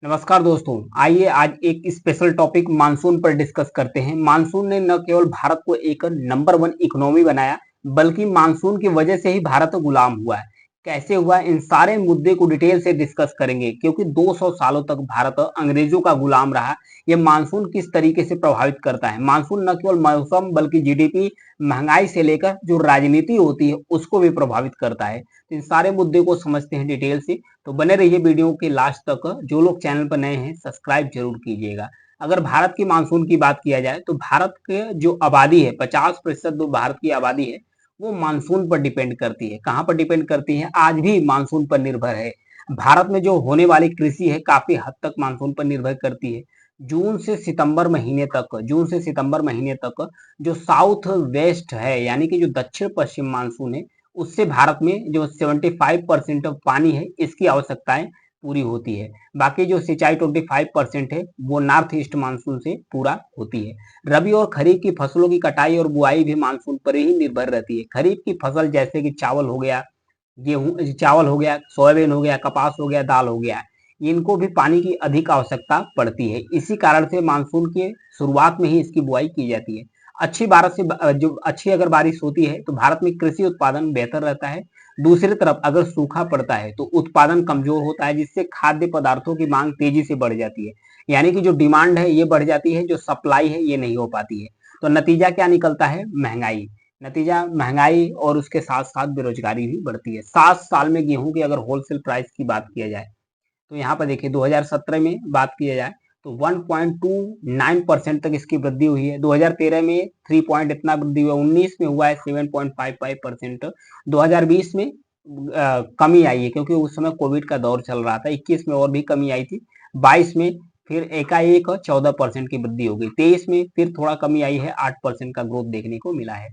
नमस्कार दोस्तों, आइए आज एक स्पेशल टॉपिक मानसून पर डिस्कस करते हैं। मानसून ने न केवल भारत को एक नंबर वन इकोनॉमी बनाया, बल्कि मानसून की वजह से ही भारत गुलाम हुआ है। कैसे हुआ, इन सारे मुद्दे को डिटेल से डिस्कस करेंगे, क्योंकि 200 सालों तक भारत अंग्रेजों का गुलाम रहा। ये मानसून किस तरीके से प्रभावित करता है। मानसून न केवल मौसम बल्कि जीडीपी, महंगाई से लेकर जो राजनीति होती है उसको भी प्रभावित करता है। तो इन सारे मुद्दे को समझते हैं डिटेल से। तो बने रहिए वीडियो के लास्ट तक। जो लोग चैनल पर नए हैं सब्सक्राइब जरूर कीजिएगा। अगर भारत की मानसून की बात किया जाए तो भारत के जो आबादी है 50% जो भारत की आबादी है वो मानसून पर डिपेंड करती है। कहाँ पर डिपेंड करती है, आज भी मानसून पर निर्भर है। भारत में जो होने वाली कृषि है काफी हद तक मानसून पर निर्भर करती है। जून से सितंबर महीने तक जो साउथ वेस्ट है यानी कि जो दक्षिण पश्चिम मानसून है उससे भारत में जो 75% पानी है इसकी आवश्यकताएं पूरी होती है। बाकी जो सिंचाई 25% है वो नॉर्थ ईस्ट मानसून से पूरा होती है। रबी और खरीफ की फसलों की कटाई और बुआई भी मानसून पर ही निर्भर रहती है। खरीफ की फसल जैसे कि चावल हो गया, सोयाबीन हो गया, कपास हो गया, दाल हो गया, इनको भी पानी की अधिक आवश्यकता पड़ती है। इसी कारण से मानसून के शुरुआत में ही इसकी बुआई की जाती है। जो अच्छी अगर बारिश होती है तो भारत में कृषि उत्पादन बेहतर रहता है। दूसरी तरफ अगर सूखा पड़ता है तो उत्पादन कमजोर होता है, जिससे खाद्य पदार्थों की मांग तेजी से बढ़ जाती है। यानी कि जो डिमांड है ये बढ़ जाती है, जो सप्लाई है ये नहीं हो पाती है। तो नतीजा क्या निकलता है, महंगाई और उसके साथ साथ बेरोजगारी भी बढ़ती है। 7 साल में गेहूं की अगर होलसेल प्राइस की बात किया जाए तो यहाँ पर देखिए 2017 में बात किया जाए तो 1.29% तक इसकी वृद्धि हुई है। 2013 में 3 पॉइंट इतना वृद्धि हुआ, 19 में हुआ है 7.55%। 2020 में कमी आई है क्योंकि उस समय कोविड का दौर चल रहा था। 21 में और भी कमी आई थी। 22 में फिर एकाएक 14% की वृद्धि हो गई। 23 में फिर थोड़ा कमी आई है, 8% का ग्रोथ देखने को मिला है।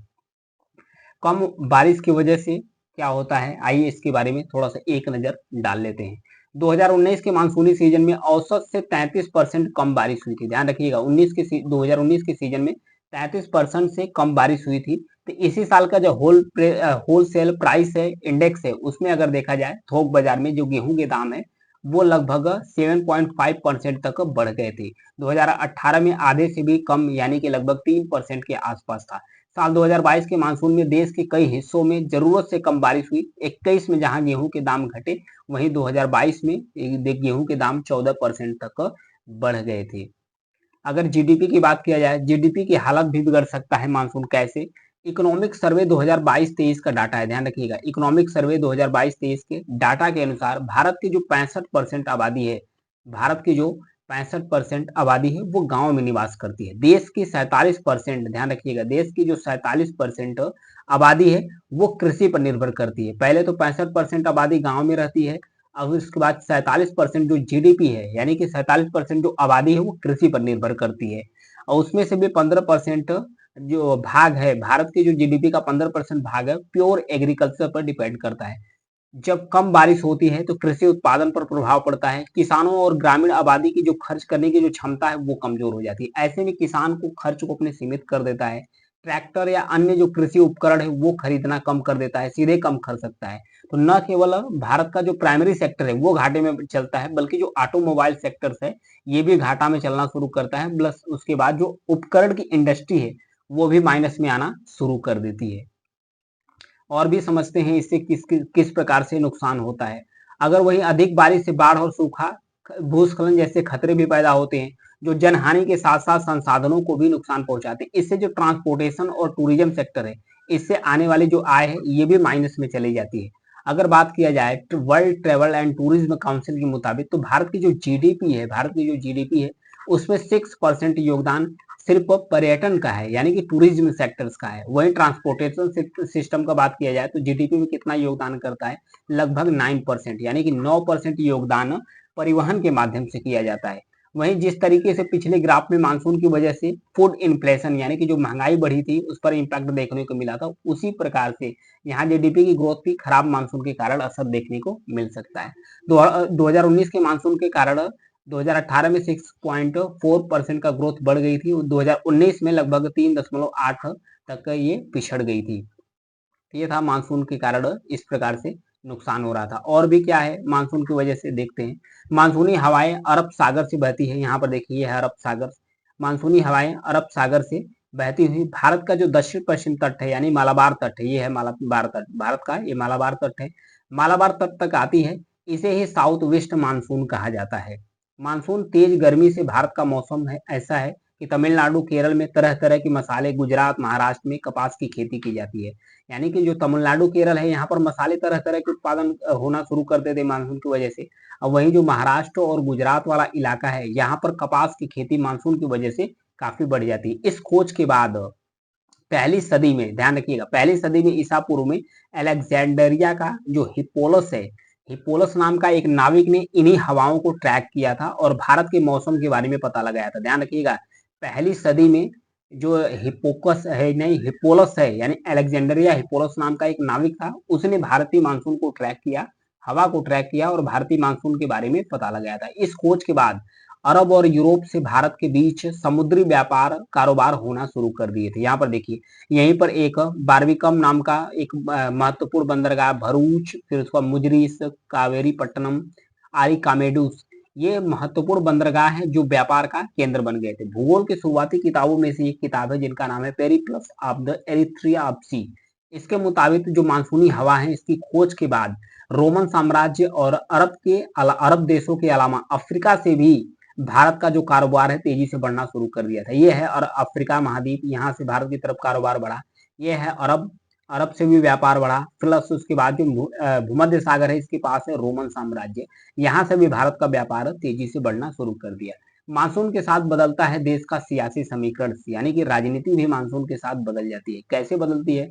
कम बारिश की वजह से क्या होता है, आइए इसके बारे में थोड़ा सा एक नजर डाल लेते हैं। 2019 के मानसूनी सीजन में औसत से 33% कम बारिश हुई थी। ध्यान रखिएगा 2019 के सीजन में 33% से कम बारिश हुई थी। तो इसी साल का जो होलसेल प्राइस है इंडेक्स है उसमें अगर देखा जाए थोक बाजार में जो गेहूं के दाम है वो लगभग 7.5% तक बढ़ गए थे। 2018 में आधे से भी कम यानी कि लगभग 3% के आसपास था। साल 2022 के मानसून में देश के कई हिस्सों में जरूरत से कम बारिश हुई। 21 में जहां गेहूं के दाम घटे, वहीं 2022 में गेहूं के दाम 14% तक बढ़ गए थे। अगर जीडीपी की बात किया जाए, जीडीपी की हालत भी बिगड़ सकता है मानसून कैसे। इकोनॉमिक सर्वे 2022-23 का डाटा है, ध्यान रखिएगा। इकोनॉमिक सर्वे 2022-23 के डाटा के अनुसार भारत की जो 65% आबादी है वो गांव में निवास करती है। देश की 47%, ध्यान रखिएगा, देश की जो 47% आबादी है वो कृषि पर निर्भर करती है। पहले तो 65% आबादी गांव में रहती है, अब उसके बाद 47% जो जीडीपी है यानी कि 47% जो आबादी है वो कृषि पर निर्भर करती है। और उसमें से भी 15% जो भाग है, भारत की जो जीडीपी का 15% भाग है प्योर एग्रीकल्चर पर डिपेंड करता है। जब कम बारिश होती है तो कृषि उत्पादन पर प्रभाव पड़ता है। किसानों और ग्रामीण आबादी की जो खर्च करने की जो क्षमता है वो कमजोर हो जाती है। ऐसे में किसान को खर्च को अपने सीमित कर देता है। ट्रैक्टर या अन्य जो कृषि उपकरण है वो खरीदना कम कर देता है, सीधे कम खरीद सकता है। तो न केवल भारत का जो प्राइमरी सेक्टर है वो घाटे में चलता है, बल्कि जो ऑटोमोबाइल सेक्टर्स है ये भी घाटा में चलना शुरू करता है। प्लस उसके बाद जो उपकरण की इंडस्ट्री है वो भी माइनस में आना शुरू कर देती है। और भी समझते हैं इससे किस प्रकार से नुकसान होता है। अगर वही अधिक बारिश से बाढ़ और सूखा, भूस्खलन जैसे खतरे भी पैदा होते हैं, जो जनहानि के साथ साथ संसाधनों को भी नुकसान पहुंचाते हैं। इससे जो ट्रांसपोर्टेशन और टूरिज्म सेक्टर है, इससे आने वाली जो आय है ये भी माइनस में चली जाती है। अगर बात किया जाए world travel and tourism council के मुताबिक तो भारत की जो जीडीपी है उसमें 6% योगदान सिर्फ पर्यटन का है, यानी कि टूरिज्म सेक्टर्स का है। वहीं ट्रांसपोर्टेशन सिस्टम का बात किया जाए तो जीडीपी में कितना योगदान करता है, लगभग 9%, यानी कि 9% योगदान परिवहन के माध्यम से किया जाता है। वहीं जिस तरीके से पिछले ग्राफ में मानसून की वजह से फूड इन्फ्लेशन यानी कि जो महंगाई बढ़ी थी उस पर इम्पैक्ट देखने को मिला था, उसी प्रकार से यहाँ जीडीपी की ग्रोथ भी खराब मानसून के कारण असर देखने को मिल सकता है। 2019 के मानसून के कारण 2018 में 6.4% का ग्रोथ बढ़ गई थी, 2019 में लगभग 3.8 तक ये पिछड़ गई थी। ये था मानसून के कारण इस प्रकार से नुकसान हो रहा था। और भी क्या है मानसून की वजह से देखते हैं। मानसूनी हवाएं अरब सागर से बहती है, यहाँ पर देखिए ये है अरब सागर। मानसूनी हवाएं अरब सागर से बहती हुई भारत का जो दक्षिण पश्चिम तट है यानी मालाबार तट है, ये है मालाबार तट, भारत का ये मालाबार तट है, मालाबार तट तक आती है। इसे ही साउथ वेस्ट मानसून कहा जाता है। मानसून तेज गर्मी से भारत का मौसम है ऐसा है कि तमिलनाडु केरल में तरह तरह के मसाले, गुजरात महाराष्ट्र में कपास की खेती की जाती है। यानी कि जो तमिलनाडु केरल है यहाँ पर मसाले तरह तरह के उत्पादन होना शुरू कर देते मानसून की वजह से। और वहीं जो महाराष्ट्र और गुजरात वाला इलाका है यहाँ पर कपास की खेती मानसून की वजह से काफी बढ़ जाती है। इस खोज के बाद पहली सदी में, ध्यान रखिएगा, पहली सदी में ईसा पूर्व में अलेक्जेंडरिया का जो हिप्पोलस है, हिप्पोलस नाम का एक नाविक ने इन्हीं हवाओं को ट्रैक किया था और भारत के मौसम के बारे में पता लगाया था। ध्यान रखिएगा, पहली सदी में जो हिप्पोकस है, नहीं हिप्पोलस है, यानी अलेक्जेंडरिया हिप्पोलस नाम का एक नाविक था, उसने भारतीय मानसून को ट्रैक किया, हवा को ट्रैक किया और भारतीय मानसून के बारे में पता लगाया था। इस खोज के बाद अरब और यूरोप से भारत के बीच समुद्री व्यापार कारोबार होना शुरू कर दिए थे। यहाँ पर देखिए, यहीं पर एक बारविकम नाम का एक महत्वपूर्ण बंदरगाह, भरूच, फिर उसका मुजरिस, कावेरीपट्टनम, आरिकामेडुस, ये महत्वपूर्ण बंदरगाह है जो व्यापार का केंद्र बन गए थे। भूगोल की शुरुआती किताबों में से एक किताब है जिनका नाम है पेरिप्लस ऑफ द एरिथ्रिया ऑफ सी। इसके मुताबिक जो मानसूनी हवा है इसकी खोज के बाद रोमन साम्राज्य और अरब देशों के अलावा अफ्रीका से भी भारत का जो कारोबार है तेजी से बढ़ना शुरू कर दिया था। ये है और अफ्रीका महाद्वीप, यहाँ से भारत की तरफ कारोबार बढ़ा। ये है अरब, अरब से भी व्यापार बढ़ा। प्लस उसके बाद जो भूमध्य सागर है इसके पास है रोमन साम्राज्य, यहाँ से भी भारत का व्यापार तेजी से बढ़ना शुरू कर दिया। मानसून के साथ बदलता है देश का सियासी समीकरण, यानी कि राजनीति भी मानसून के साथ बदल जाती है। कैसे बदलती है?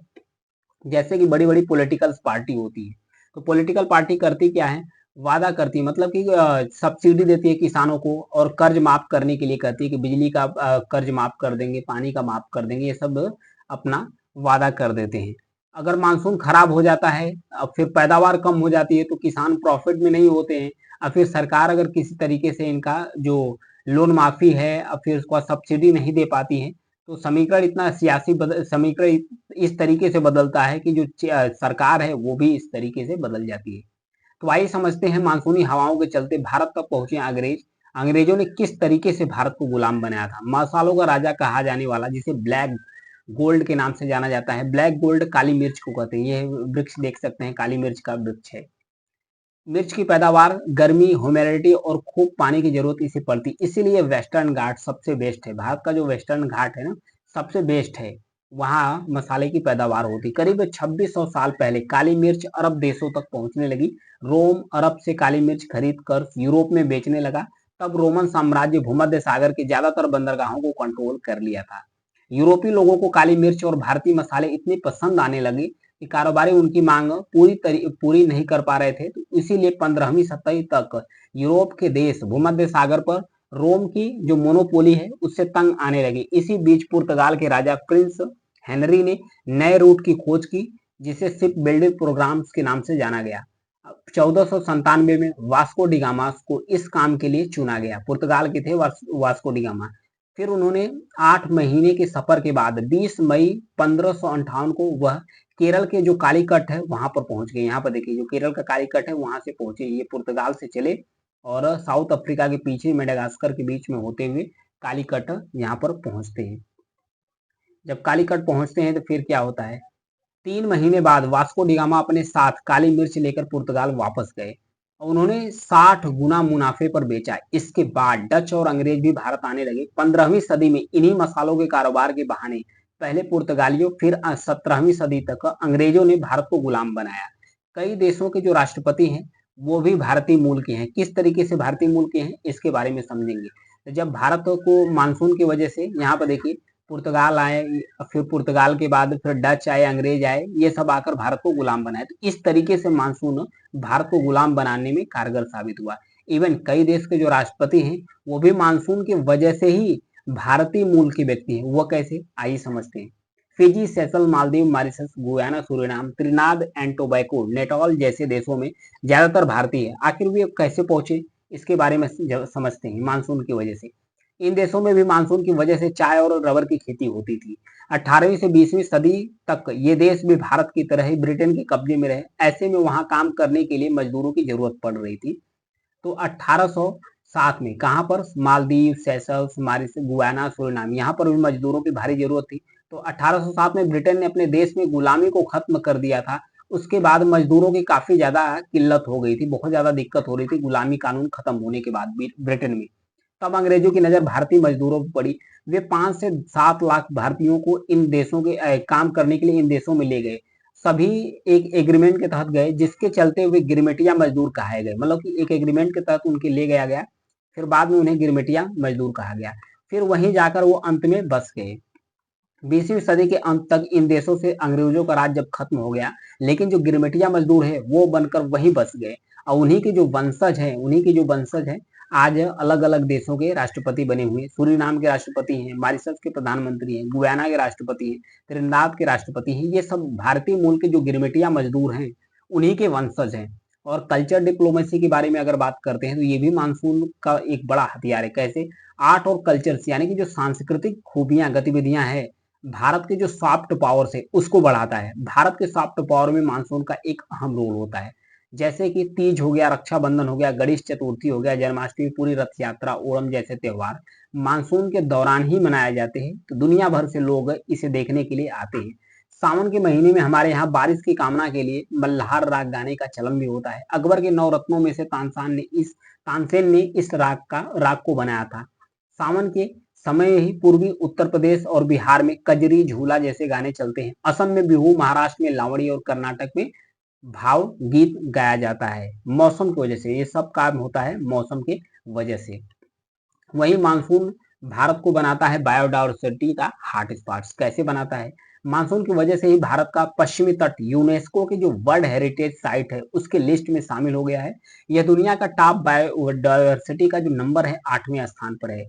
जैसे कि बड़ी बड़ी पॉलिटिकल पार्टी होती है, तो पॉलिटिकल पार्टी करती क्या है, वादा करती है, मतलब कि सब्सिडी देती है किसानों को और कर्ज माफ करने के लिए कहती है कि बिजली का कर्ज माफ कर देंगे, पानी का माफ कर देंगे, ये सब अपना वादा कर देते हैं। अगर मानसून खराब हो जाता है, फिर पैदावार कम हो जाती है तो किसान प्रॉफिट में नहीं होते हैं, और फिर सरकार अगर किसी तरीके से इनका जो लोन माफी है और फिर उसका सब्सिडी नहीं दे पाती है, तो समीकरण इतना समीकरण इस तरीके से बदलता है कि जो सरकार है वो भी इस तरीके से बदल जाती है। तो आइए समझते हैं मानसूनी हवाओं के चलते भारत तक पहुंचे अंग्रेज, अंग्रेजों ने किस तरीके से भारत को गुलाम बनाया था। मसालों का राजा कहा जाने वाला, जिसे ब्लैक गोल्ड के नाम से जाना जाता है, ब्लैक गोल्ड काली मिर्च को कहते हैं। ये वृक्ष देख सकते हैं, काली मिर्च का वृक्ष है। मिर्च की पैदावार, गर्मी, ह्यूमिडिटी और खूब पानी की जरूरत इसे पड़ती, इसीलिए वेस्टर्न घाट सबसे बेस्ट है। भारत का जो वेस्टर्न घाट है ना, सबसे बेस्ट है, वहाँ मसाले की पैदावार होती। करीब 2600 साल पहले काली मिर्च अरब देशों तक पहुंचने लगी। रोम अरब से काली मिर्च खरीद कर यूरोप में बेचने लगा। तब रोमन साम्राज्य भूमध्य सागर के ज्यादातर बंदरगाहों को कंट्रोल कर लिया था। यूरोपीय लोगों को काली मिर्च और भारतीय मसाले इतने पसंद आने लगे कि कारोबारी उनकी मांग पूरी नहीं कर पा रहे थे, तो इसीलिए 15वीं सदी तक यूरोप के देश भूमध्य सागर पर रोम की जो मोनोपोली है उससे तंग आने लगे। इसी बीच पुर्तगाल के राजा प्रिंस हेनरी ने नए रूट की खोज की, जिसे शिप बिल्डिंग प्रोग्राम्स के नाम से जाना गया। 1497 में वास्को डिगामा को इस काम के लिए चुना गया। पुर्तगाल के थे वास्को डिगामा। फिर उन्होंने 8 महीने के सफर के बाद 20 मई 1558 को वह केरल के जो कालीकट है वहां पर पहुंच गए। यहाँ पर देखिए, जो केरल का कालीकट है वहां से पहुंचे। ये पुर्तगाल से चले और साउथ अफ्रीका के पीछे मेडागास्कर के बीच में होते हुए कालीकट यहाँ पर पहुंचते हैं। जब कालीकट पहुंचते हैं तो फिर क्या होता है, 3 महीने बाद वास्को डिगामा अपने साथ काली मिर्च लेकर पुर्तगाल वापस गए और उन्होंने 60 गुना मुनाफे पर बेचा। इसके बाद डच और अंग्रेज भी भारत आने लगे। 15वीं सदी में इन्हीं मसालों के कारोबार के बहाने पहले पुर्तगालियों, फिर 17वीं सदी तक अंग्रेजों ने भारत को गुलाम बनाया। कई देशों के जो राष्ट्रपति हैं वो भी भारतीय मूल के हैं। किस तरीके से भारतीय मूल के हैं इसके बारे में समझेंगे। तो जब भारत को मानसून की वजह से, यहाँ पर देखिए, पुर्तगाल आए, फिर पुर्तगाल के बाद फिर डच आए, अंग्रेज आए, ये सब आकर भारत को गुलाम बनाए। तो इस तरीके से मानसून भारत को गुलाम बनाने में कारगर साबित हुआ। इवन कई देश के जो राष्ट्रपति हैं वो भी मानसून की वजह से ही भारतीय मूल के व्यक्ति हैं। वो कैसे, आइए समझते हैं। Fiji, Seychelles, Maldives, Mauritius, Guyana, Suriname, Trinidad and Tobago, नेटोल जैसे देशों में ज्यादातर भारतीय है। आखिर वे कैसे पहुंचे इसके बारे में समझते हैं। मानसून की वजह से इन देशों में भी मानसून की वजह से चाय और रबर की खेती होती थी। 18वीं से 20वीं सदी तक ये देश भी भारत की तरह ही ब्रिटेन के कब्जे में रहे। ऐसे में वहां काम करने के लिए मजदूरों की जरूरत पड़ रही थी। तो 1807 में कहाँ पर, Maldives, Seychelles, Mauritius, Guyana, Suriname, यहाँ पर भी मजदूरों की भारी जरूरत थी। तो 1807 में ब्रिटेन ने अपने देश में गुलामी को खत्म कर दिया था। उसके बाद मजदूरों की काफी ज्यादा किल्लत हो गई थी, बहुत ज्यादा दिक्कत हो रही थी गुलामी कानून खत्म होने के बाद ब्रिटेन में। तब अंग्रेजों की नजर भारतीय मजदूरों पर पड़ी। वे 5 से 7 लाख भारतीयों को इन देशों के काम करने के लिए इन देशों में ले गए। सभी एक एग्रीमेंट के तहत गए, जिसके चलते हुए गिरमिटिया मजदूर कहाए गए। मतलब कि एक एग्रीमेंट के तहत उनके ले गया गया, फिर बाद में उन्हें गिरमिटिया मजदूर कहा गया। फिर वहीं जाकर वो अंत में बस गए। 20वीं सदी के अंत तक इन देशों से अंग्रेजों का राज जब खत्म हो गया, लेकिन जो गिरमिटिया मजदूर है वो बनकर वहीं बस गए। और उन्हीं के जो वंशज हैं आज अलग अलग देशों के राष्ट्रपति बने हुए। सूरीनाम के राष्ट्रपति हैं, मॉरिशस के प्रधानमंत्री हैं, गुयाना के राष्ट्रपति हैं, त्रिनिदाद के राष्ट्रपति हैं। ये सब भारतीय मूल के जो गिरमिटिया मजदूर हैं उन्हीं के वंशज हैं। और कल्चर डिप्लोमेसी के बारे में अगर बात करते हैं तो ये भी मानसून का एक बड़ा हथियार है। कैसे? आर्ट और कल्चर्स यानी कि जो सांस्कृतिक खूबियां गतिविधियां हैं, भारत के जो सॉफ्ट पावर से उसको बढ़ाता है। भारत के सॉफ्ट पावर में मानसून का एक अहम रोल होता है। जैसे कि तीज हो गया, रक्षाबंधन हो गया, गणेश चतुर्थी हो गया, जन्माष्टमी, पूरी रथ यात्रा, ओणम जैसे त्योहार मानसून के दौरान ही मनाए जाते हैं। तो दुनिया भर से लोग इसे देखने के लिए आते हैं। सावन के महीने में हमारे यहाँ बारिश की कामना के लिए मल्हार राग गाने का चलन भी होता है। अकबर के 9 रत्नों में से तानसेन ने इस राग को बनाया था। सावन के समय ही पूर्वी उत्तर प्रदेश और बिहार में कजरी, झूला जैसे गाने चलते हैं। असम में बिहू, महाराष्ट्र में लावणी और कर्नाटक में भाव गीत गाया जाता है। मौसम की वजह से ये सब काम होता है, मौसम के वजह से। वही मानसून भारत को बनाता है बायोडायवर्सिटी का हॉटस्पॉट। कैसे बनाता है? मानसून की वजह से ही भारत का पश्चिमी तट यूनेस्को की जो वर्ल्ड हेरिटेज साइट है उसके लिस्ट में शामिल हो गया है। यह दुनिया का टॉप बायोडायवर्सिटी का जो नंबर है 8वें स्थान पर है।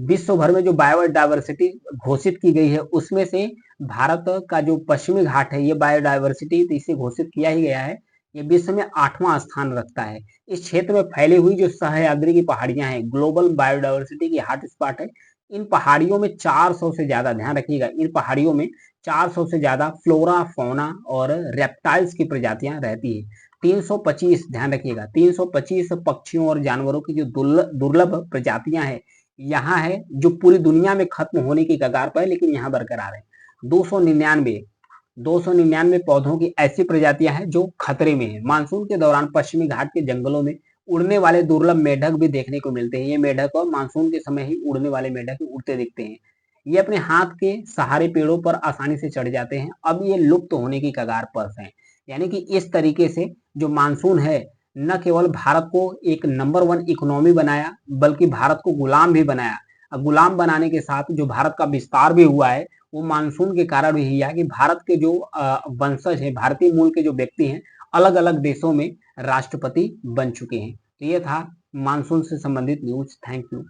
विश्व भर में जो बायोडायवर्सिटी घोषित की गई है उसमें से भारत का जो पश्चिमी घाट है ये बायोडायवर्सिटी इसे घोषित किया ही गया है। ये विश्व में 8वां स्थान रखता है। इस क्षेत्र में फैली हुई जो सह्याद्री की पहाड़ियां हैं ग्लोबल बायोडायवर्सिटी की हॉटस्पॉट है। इन पहाड़ियों में 400 से ज्यादा, ध्यान रखिएगा, इन पहाड़ियों में 400 से ज्यादा फ्लोरा, फौना और रेप्टाइल्स की प्रजातियां रहती है। 325, ध्यान रखिएगा, 325 पक्षियों और जानवरों की जो दुर्लभ प्रजातियां हैं यहाँ है, जो पूरी दुनिया में खत्म होने की कगार पर है लेकिन यहाँ बरकरार है। 299 पौधों की ऐसी प्रजातियां हैं जो खतरे में है। मानसून के दौरान पश्चिमी घाट के जंगलों में उड़ने वाले दुर्लभ मेढक भी देखने को मिलते हैं। ये मेढक और मानसून के समय ही उड़ने वाले मेढक उड़ते दिखते हैं। ये अपने हाथ के सहारे पेड़ों पर आसानी से चढ़ जाते हैं। अब ये लुप्त होने की कगार पर हैं। यानी कि इस तरीके से जो मानसून है न केवल भारत को एक नंबर 1 इकोनॉमी बनाया बल्कि भारत को गुलाम भी बनाया। अब गुलाम बनाने के साथ जो भारत का विस्तार भी हुआ है वो मानसून के कारण ही है कि भारत के जो वंशज हैं, भारतीय मूल के जो व्यक्ति हैं, अलग अलग देशों में राष्ट्रपति बन चुके हैं। तो ये था मानसून से संबंधित न्यूज। Thank you.